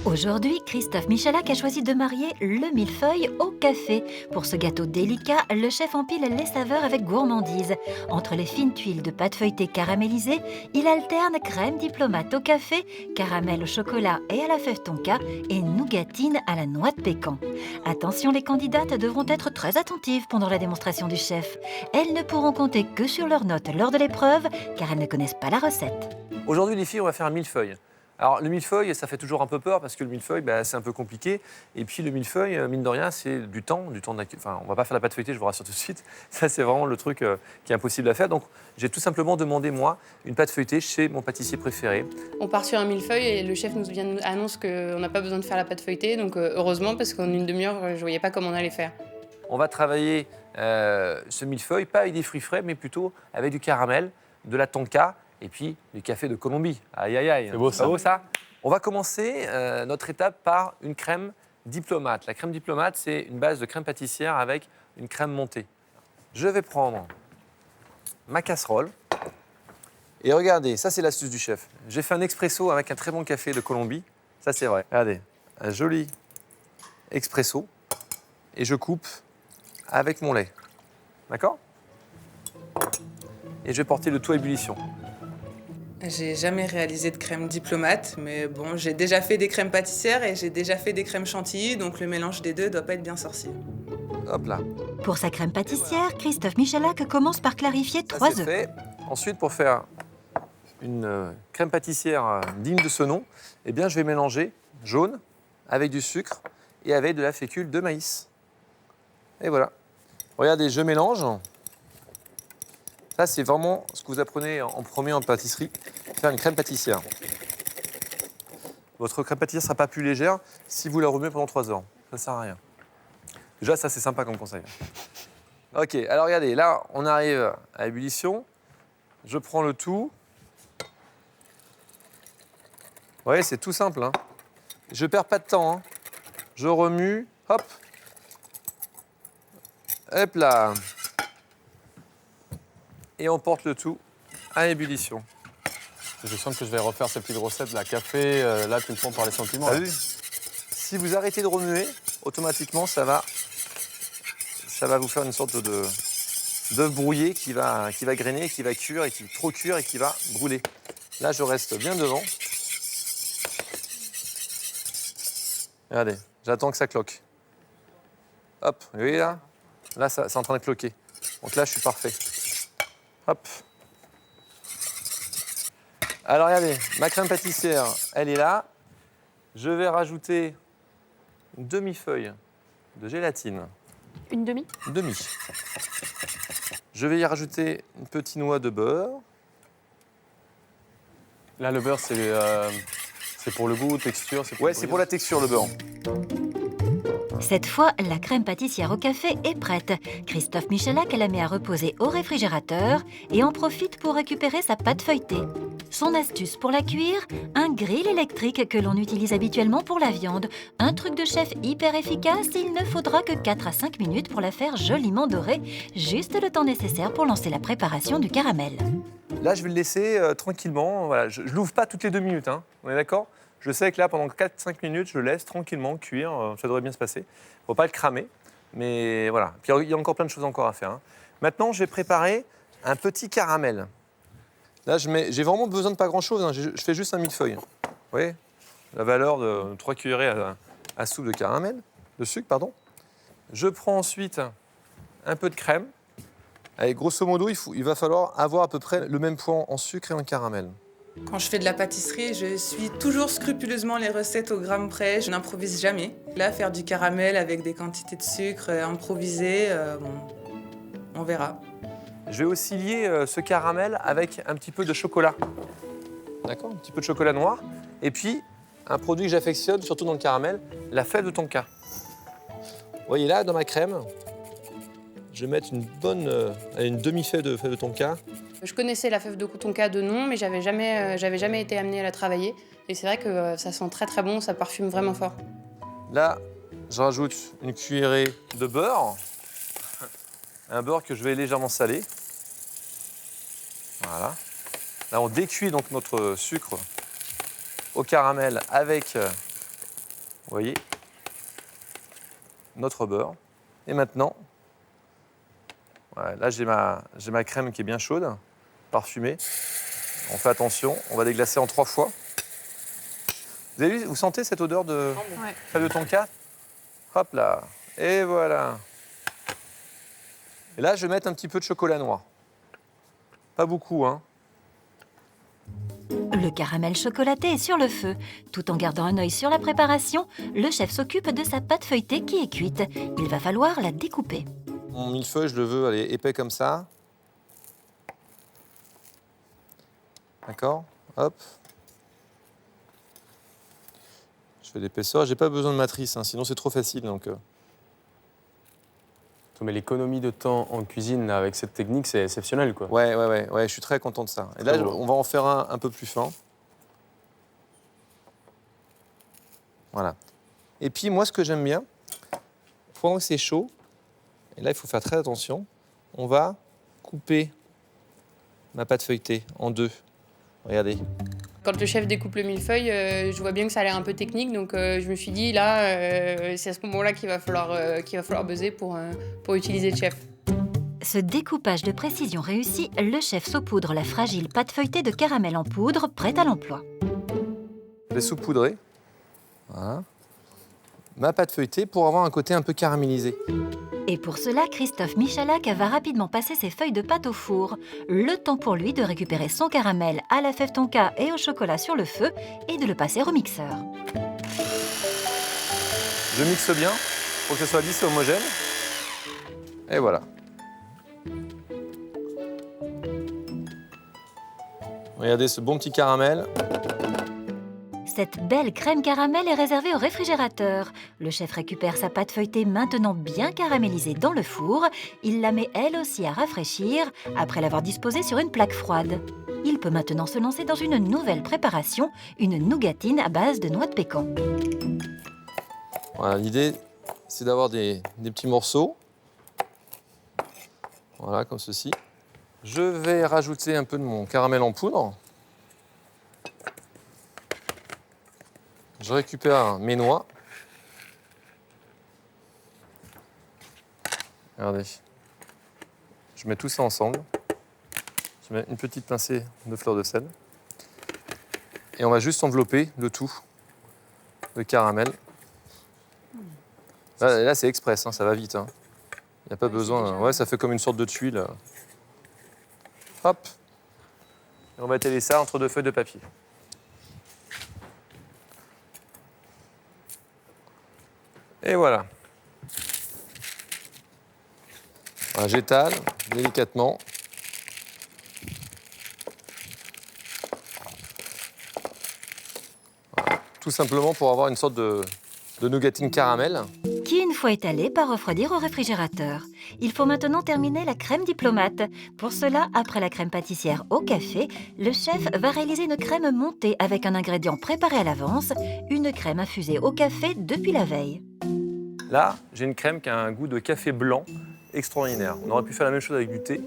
Aujourd'hui, Christophe Michalak a choisi de marier le millefeuille au café. Pour ce gâteau délicat, le chef empile les saveurs avec gourmandise. Entre les fines tuiles de pâte feuilletée caramélisée, il alterne crème diplomate au café, caramel au chocolat et à la fève tonka et nougatine à la noix de pécan. Attention, les candidates devront être très attentives pendant la démonstration du chef. Elles ne pourront compter que sur leurs notes lors de l'épreuve, car elles ne connaissent pas la recette. Aujourd'hui, les filles, on va faire un millefeuille. Alors, le millefeuille, ça fait toujours un peu peur parce que le millefeuille, c'est un peu compliqué. Et puis, le millefeuille, mine de rien, c'est du temps enfin, on va pas faire la pâte feuilletée, je vous rassure tout de suite. Ça, c'est vraiment le truc qui est impossible à faire. Donc, j'ai tout simplement demandé, moi, une pâte feuilletée chez mon pâtissier préféré. On part sur un millefeuille et le chef nous annonce qu'on n'a pas besoin de faire la pâte feuilletée. Donc, heureusement, parce qu'en une demi-heure, je ne voyais pas comment on allait faire. On va travailler ce millefeuille, pas avec des fruits frais, mais plutôt avec du caramel, de la tonka et puis du café de Colombie. Aïe, aïe, aïe. C'est beau, ça. Pas beau, ça. On va commencer notre étape par une crème diplomate. La crème diplomate, c'est une base de crème pâtissière avec une crème montée. Je vais prendre ma casserole. Et regardez, ça, c'est l'astuce du chef. J'ai fait un expresso avec un très bon café de Colombie. Ça, c'est vrai. Regardez, un joli expresso. Et je coupe avec mon lait. D'accord? Et je vais porter le tout à ébullition. J'ai jamais réalisé de crème diplomate, mais bon, j'ai déjà fait des crèmes pâtissières et j'ai déjà fait des crèmes chantilly, donc le mélange des deux doit pas être bien sorcier. Hop là. Pour sa crème pâtissière, Christophe Michalak commence par clarifier Ça, 3 c'est œufs. fait. Ensuite, pour faire une crème pâtissière digne de ce nom, eh bien, je vais mélanger jaune avec du sucre et avec de la fécule de maïs. Et voilà. Regardez, je mélange. Ça, c'est vraiment ce que vous apprenez en premier en pâtisserie, faire une crème pâtissière. Votre crème pâtissière ne sera pas plus légère si vous la remuez pendant 3 heures. Ça ne sert à rien. Déjà, ça, c'est sympa comme conseil. OK, alors regardez, là, on arrive à ébullition. Je prends le tout. Vous voyez, c'est tout simple. Hein. Je ne perds pas de temps. Hein. Je remue. Hop. Hop là. Et on porte le tout à ébullition. Je sens que je vais refaire ces petites recettes, la café, là, tu le prends par les sentiments. T'as là. vu? Si vous arrêtez de remuer, automatiquement, ça va vous faire une sorte d'œuf brouillé qui va grainer, qui va cuire, et qui trop cuire et qui va brûler. Là, je reste bien devant. Regardez, j'attends que ça cloque. Hop, vous voyez là? Là, c'est en train de cloquer. Donc là, je suis parfait. Hop. Alors, regardez, ma crème pâtissière, elle est là. Je vais rajouter une demi-feuille de gélatine. Une demi? Une demi. Je vais y rajouter une petite noix de beurre. Là, le beurre, c'est pour le goût, texture. Ouais, c'est pour la texture, le beurre. Cette fois, la crème pâtissière au café est prête. Christophe Michalak la met à reposer au réfrigérateur et en profite pour récupérer sa pâte feuilletée. Son astuce pour la cuire, un grill électrique que l'on utilise habituellement pour la viande. Un truc de chef hyper efficace, il ne faudra que 4 à 5 minutes pour la faire joliment dorée, juste le temps nécessaire pour lancer la préparation du caramel. Là, je vais le laisser tranquillement. Voilà, je ne l'ouvre pas toutes les 2 minutes, hein. On est d'accord? Je sais que là, pendant 4-5 minutes, je laisse tranquillement cuire. Ça devrait bien se passer. Il ne faut pas le cramer. Mais voilà. Puis il y a encore plein de choses encore à faire. Hein. Maintenant, je vais préparer un petit caramel. Là, j'ai vraiment besoin de pas grand-chose. Hein. Je fais juste un millefeuille. Vous voyez? La valeur de 3 cuillerées à soupe de caramel, de sucre, pardon. Je prends ensuite un peu de crème. Allez, grosso modo, il va falloir avoir à peu près le même poids en sucre et en caramel. Quand je fais de la pâtisserie, je suis toujours scrupuleusement les recettes au gramme près, je n'improvise jamais. Là, faire du caramel avec des quantités de sucre, improviser, bon, on verra. Je vais aussi lier ce caramel avec un petit peu de chocolat. D'accord? Un petit peu de chocolat noir. Et puis, un produit que j'affectionne, surtout dans le caramel, la fève de tonka. Vous voyez là, dans ma crème, je vais mettre une demi-fève de tonka. Je connaissais la fève de tonka de nom, mais j'avais jamais été amenée à la travailler. Et c'est vrai que ça sent très très bon, ça parfume vraiment fort. Là, je rajoute une cuillerée de beurre. Un beurre que je vais légèrement saler. Voilà. Là, on décuit donc notre sucre au caramel avec Vous voyez, notre beurre. Et maintenant, voilà, là j'ai ma crème qui est bien chaude, parfumée. On fait attention, on va déglacer en 3 fois. Vous avez vu, vous sentez cette odeur de crème de tonka? Hop là, et voilà. Et là, je vais mettre un petit peu de chocolat noir. Pas beaucoup, hein. Le caramel chocolaté est sur le feu. Tout en gardant un œil sur la préparation, le chef s'occupe de sa pâte feuilletée qui est cuite. Il va falloir la découper. Mon millefeuille, je le veux, allez, épais comme ça. D'accord? Hop. Je fais l'épaisseur. J'ai pas besoin de matrice, hein, sinon c'est trop facile. Donc, Mais l'économie de temps en cuisine là, avec cette technique, c'est exceptionnel, quoi. ouais, je suis très content de ça. Et là, Très beau. on va en faire un peu plus fin. Voilà. Et puis, moi, ce que j'aime bien, pendant que c'est chaud, et là, il faut faire très attention, on va couper ma pâte feuilletée en 2. Regardez. Quand le chef découpe le millefeuille, je vois bien que ça a l'air un peu technique, donc je me suis dit là, c'est à ce moment-là qu'il va falloir buzzer pour utiliser le chef. Ce découpage de précision réussi, le chef saupoudre la fragile pâte feuilletée de caramel en poudre, prête à l'emploi. Je vais saupoudrer. Voilà. Ma pâte feuilletée pour avoir un côté un peu caramélisé. Et pour cela, Christophe Michalak va rapidement passer ses feuilles de pâte au four. Le temps pour lui de récupérer son caramel à la fève tonka et au chocolat sur le feu et de le passer au mixeur. Je mixe bien pour que ce soit lisse et homogène. Et voilà. Regardez ce bon petit caramel. Cette belle crème caramel est réservée au réfrigérateur. Le chef récupère sa pâte feuilletée maintenant bien caramélisée dans le four. Il la met elle aussi à rafraîchir après l'avoir disposée sur une plaque froide. Il peut maintenant se lancer dans une nouvelle préparation, une nougatine à base de noix de pécan. Voilà, l'idée, c'est d'avoir des petits morceaux. Voilà, comme ceci. Je vais rajouter un peu de mon caramel en poudre. Je récupère mes noix. Regardez. Je mets tout ça ensemble. Je mets une petite pincée de fleur de sel. Et on va juste envelopper le tout de caramel. Là c'est express, hein, ça va vite. Il n'y a pas besoin. Ouais, ça fait comme une sorte de tuile. Hop. Et on va étaler ça entre 2 feuilles de papier. Et voilà. Voilà, j'étale délicatement. Voilà. Tout simplement pour avoir une sorte de nougatine caramel. Qui, une fois étalée, part refroidir au réfrigérateur. Il faut maintenant terminer la crème diplomate. Pour cela, après la crème pâtissière au café, le chef va réaliser une crème montée avec un ingrédient préparé à l'avance, une crème infusée au café depuis la veille. Là, j'ai une crème qui a un goût de café blanc extraordinaire. On aurait pu faire la même chose avec du thé,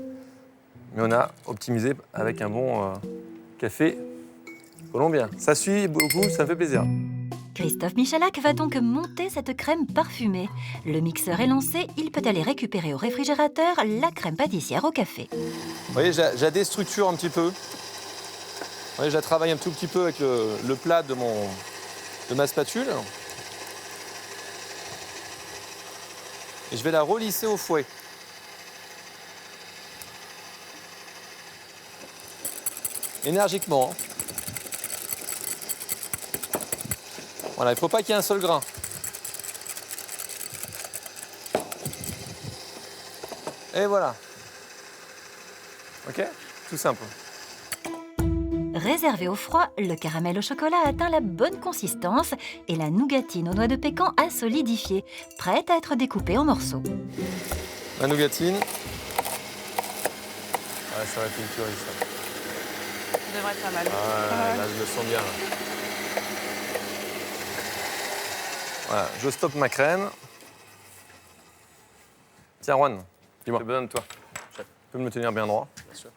mais on a optimisé avec un bon café colombien. Ça suit beaucoup, ça me fait plaisir. Christophe Michalak va donc monter cette crème parfumée. Le mixeur est lancé, il peut aller récupérer au réfrigérateur la crème pâtissière au café. Vous voyez, je la déstructure un petit peu. Vous voyez, je la travaille un tout petit peu avec le plat de ma spatule. Et je vais la relisser au fouet. Énergiquement. Voilà, il ne faut pas qu'il y ait un seul grain. Et voilà. OK? Tout simple. Réservé au froid, le caramel au chocolat a atteint la bonne consistance et la nougatine aux noix de pécan a solidifié, prête à être découpée en morceaux. La nougatine. Ouais, ça va être une tuerie, ça. Ça devrait être pas mal. Ah, là, je le sens bien. Là. Voilà, je stoppe ma crème. Tiens, Juan, Dis-moi. j'ai besoin de toi. Tu peux me tenir bien droit. Bien sûr.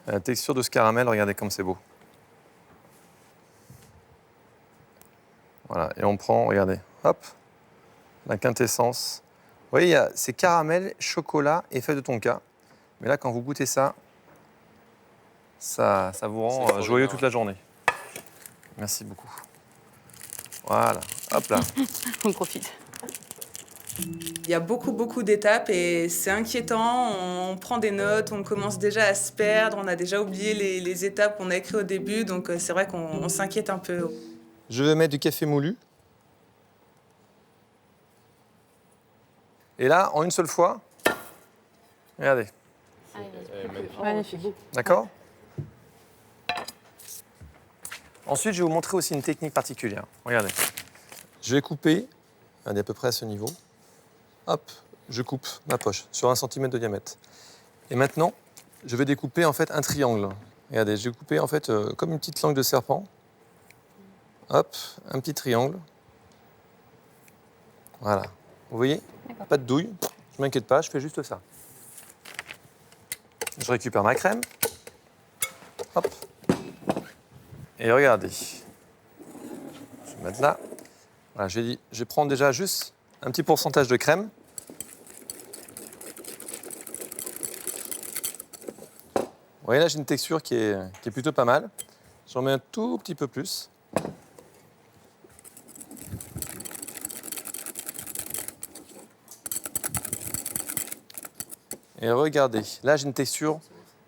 La texture de ce caramel, regardez comme c'est beau. Voilà, et on prend, regardez, hop, la quintessence. Vous voyez, c'est caramel, chocolat et feuille de tonka. Mais là, quand vous goûtez ça, ça vous rend C'est joyeux extraordinaire. toute la journée. Merci beaucoup. Voilà, hop là. On profite. Il y a beaucoup d'étapes et c'est inquiétant. On prend des notes, on commence déjà à se perdre, on a déjà oublié les étapes qu'on a écrites au début, donc c'est vrai qu'on s'inquiète un peu. Je vais mettre du café moulu. Et là, en une seule fois, regardez, Magnifique. d'accord? Ensuite, je vais vous montrer aussi une technique particulière. Regardez. Je vais couper, regardez, à peu près à ce niveau. Hop, je coupe ma poche sur 1 cm de diamètre. Et maintenant, je vais découper en fait un triangle. Regardez, je vais couper en fait comme une petite langue de serpent. Hop, un petit triangle. Voilà. Vous voyez? Pas de douille. Je m'inquiète pas, je fais juste ça. Je récupère ma crème. Hop. Et regardez. Je vais mettre là. Voilà, je vais prendre déjà juste un petit pourcentage de crème. Vous voyez là, j'ai une texture qui est plutôt pas mal. J'en mets un tout petit peu plus. Et regardez, là j'ai une texture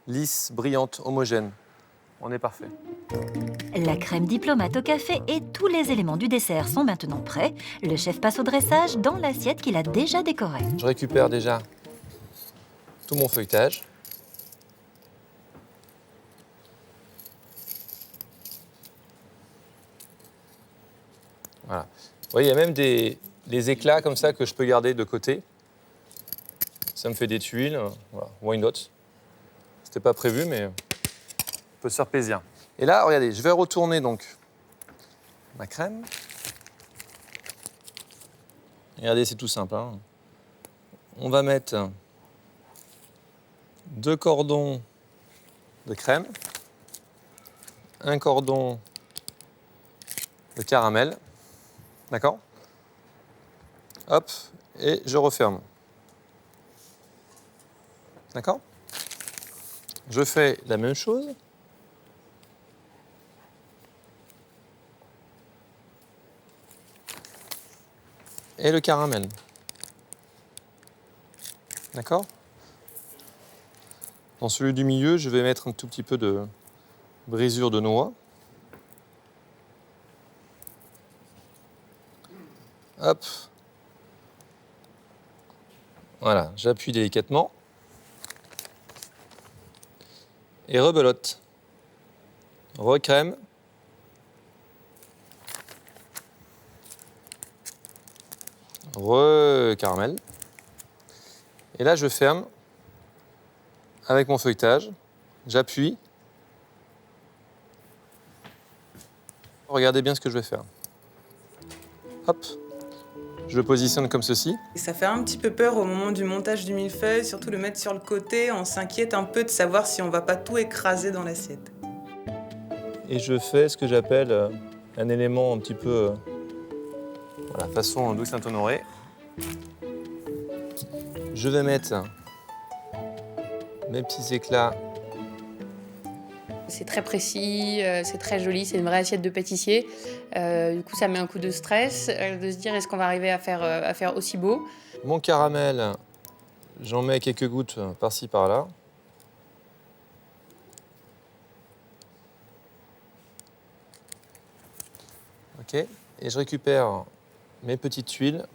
lisse, brillante, homogène. On est parfait. La crème diplomate au café et tous les éléments du dessert sont maintenant prêts. Le chef passe au dressage dans l'assiette qu'il a déjà décorée. Je récupère déjà tout mon feuilletage. Voilà. Vous voyez, il y a même des éclats comme ça que je peux garder de côté. Ça me fait des tuiles. Voilà. Why not? C'était pas prévu, mais on peut se faire plaisir. Et là, regardez, je vais retourner donc ma crème. Regardez, c'est tout simple, hein. On va mettre 2 cordons de crème, 1 cordon de caramel, d'accord? Hop, et je referme. D'accord? Je fais la même chose. Et le caramel. D'accord? Dans celui du milieu, je vais mettre un tout petit peu de brisure de noix. Hop. Voilà, j'appuie délicatement. Et rebelote. Recrème. Re-caramel. Et là, je ferme avec mon feuilletage. J'appuie. Regardez bien ce que je vais faire. Hop. Je le positionne comme ceci. Et ça fait un petit peu peur au moment du montage du millefeuille, surtout le mettre sur le côté. On s'inquiète un peu de savoir si on va pas tout écraser dans l'assiette. Et je fais ce que j'appelle un élément un petit peu voilà, façon Douce Saint-Honoré. Je vais mettre mes petits éclats. C'est très précis, c'est très joli, c'est une vraie assiette de pâtissier. Du coup, ça met un coup de stress de se dire est-ce qu'on va arriver à faire aussi beau. Mon caramel, j'en mets quelques gouttes par-ci par-là. Ok, et je récupère mes petites tuiles.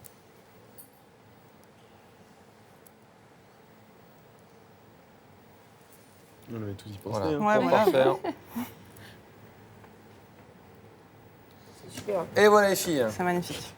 On avait tout y pensé. Voilà, Hein. Ouais, pour voilà. parfaire. Super. Et voilà les filles. C'est magnifique.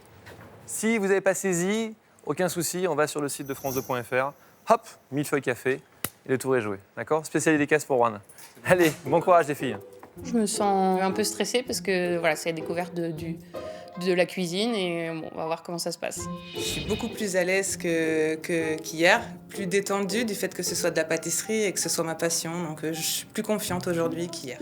Si vous n'avez pas saisi, aucun souci, on va sur le site de france2.fr. Hop, millefeuille café, et le tour est joué. D'accord? Spécial dédicace pour Juan. Allez, bon courage les filles. Je me sens un peu stressée parce que voilà, c'est la découverte de la cuisine et bon, on va voir comment ça se passe. Je suis beaucoup plus à l'aise qu'hier, plus détendue du fait que ce soit de la pâtisserie et que ce soit ma passion. Donc je suis plus confiante aujourd'hui qu'hier.